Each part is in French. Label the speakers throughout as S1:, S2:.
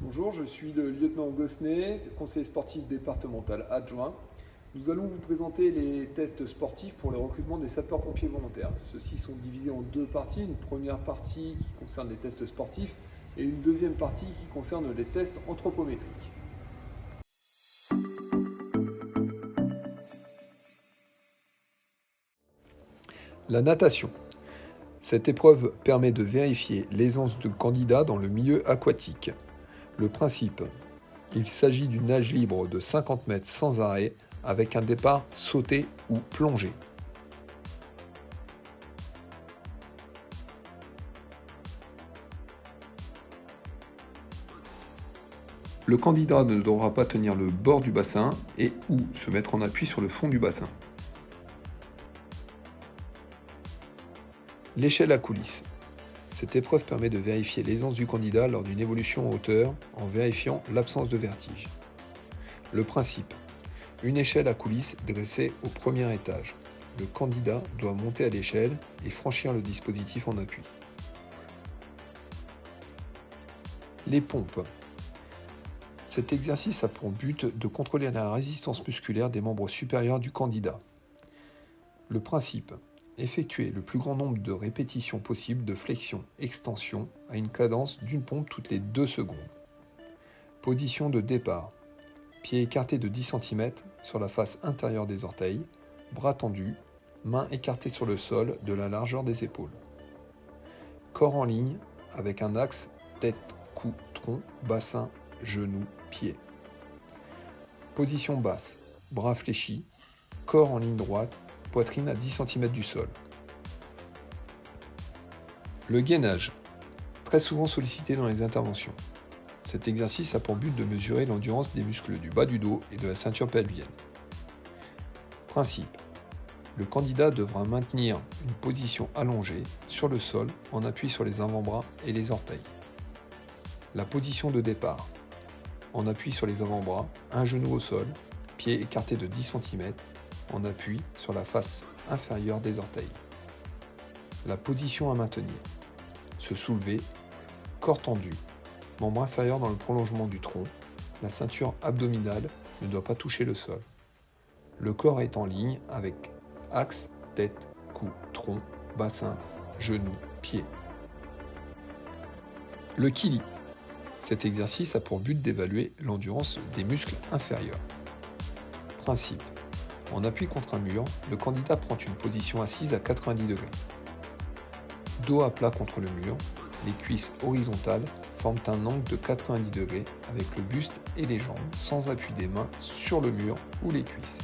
S1: Bonjour, je suis le lieutenant Gossenet, conseiller sportif départemental adjoint. Nous allons vous présenter les tests sportifs pour le recrutement des sapeurs-pompiers volontaires. Ceux-ci sont divisés en deux parties, une première partie qui concerne les tests sportifs et une deuxième partie qui concerne les tests anthropométriques. La natation. Cette épreuve permet de vérifier l'aisance du candidat dans le milieu aquatique. Le principe, il s'agit d'une nage libre de 50 mètres sans arrêt avec un départ sauté ou plongé. Le candidat ne devra pas tenir le bord du bassin et ou se mettre en appui sur le fond du bassin. L'échelle à coulisses. Cette épreuve permet de vérifier l'aisance du candidat lors d'une évolution en hauteur en vérifiant l'absence de vertige. Le principe. Une échelle à coulisses dressée au premier étage. Le candidat doit monter à l'échelle et franchir le dispositif en appui. Les pompes. Cet exercice a pour but de contrôler la résistance musculaire des membres supérieurs du candidat. Le principe. Effectuer le plus grand nombre de répétitions possibles de flexion-extension à une cadence d'une pompe toutes les 2 secondes. Position de départ. Pieds écartés de 10 cm sur la face intérieure des orteils, bras tendus, mains écartées sur le sol de la largeur des épaules. Corps en ligne avec un axe tête, cou, tronc, bassin, genou, pied. Position basse. Bras fléchis, corps en ligne droite, poitrine à 10 cm du sol. Le gainage, très souvent sollicité dans les interventions. Cet exercice a pour but de mesurer l'endurance des muscles du bas du dos et de la ceinture pelvienne. Principe. Le candidat devra maintenir une position allongée sur le sol en appui sur les avant-bras et les orteils. La position de départ. En appui sur les avant-bras, un genou au sol, pied écarté de 10 cm, en appui sur la face inférieure des orteils. La position à maintenir. Se soulever, corps tendu, membre inférieur dans le prolongement du tronc, la ceinture abdominale ne doit pas toucher le sol. Le corps est en ligne avec axe, tête, cou, tronc, bassin, genou, pied. Le Kili. Cet exercice a pour but d'évaluer l'endurance des muscles inférieurs. Principe. En appui contre un mur, le candidat prend une position assise à 90 degrés. Dos à plat contre le mur, les cuisses horizontales forment un angle de 90 degrés avec le buste et les jambes sans appui des mains sur le mur ou les cuisses.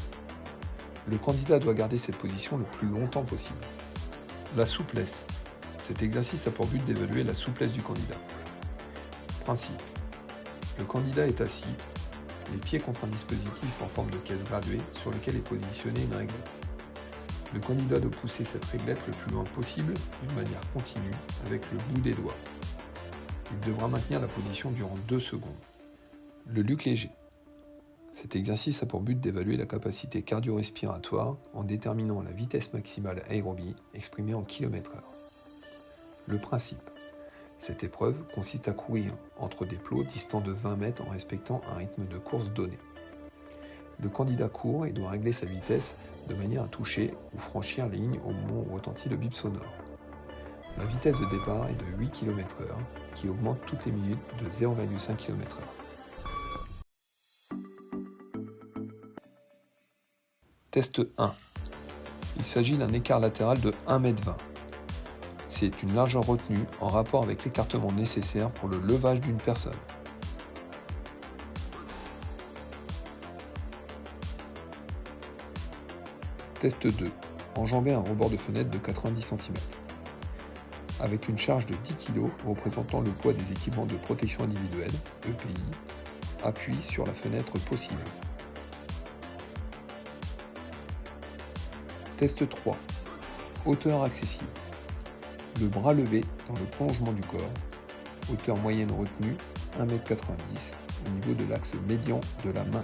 S1: Le candidat doit garder cette position le plus longtemps possible. La souplesse. Cet exercice a pour but d'évaluer la souplesse du candidat. Principe. Le candidat est assis, les pieds contre un dispositif en forme de caisse graduée sur lequel est positionnée une réglette. Le candidat doit pousser cette réglette le plus loin possible d'une manière continue avec le bout des doigts. Il devra maintenir la position durant 2 secondes. Le luc léger. Cet exercice a pour but d'évaluer la capacité cardio-respiratoire en déterminant la vitesse maximale aérobie exprimée en km/h. Le principe. Cette épreuve consiste à courir entre des plots distants de 20 mètres en respectant un rythme de course donné. Le candidat court et doit régler sa vitesse de manière à toucher ou franchir les lignes au moment où retentit le bip sonore. La vitesse de départ est de 8 km/h qui augmente toutes les minutes de 0,5 km/h. Test 1. Il s'agit d'un écart latéral de 1,20 m. C'est une largeur retenue en rapport avec l'écartement nécessaire pour le levage d'une personne. Test 2. Enjamber un rebord de fenêtre de 90 cm. Avec une charge de 10 kg représentant le poids des équipements de protection individuelle, EPI, appui sur la fenêtre possible. Test 3. Hauteur accessible. Le bras levé dans le prolongement du corps, hauteur moyenne retenue 1,90 m au niveau de l'axe médian de la main.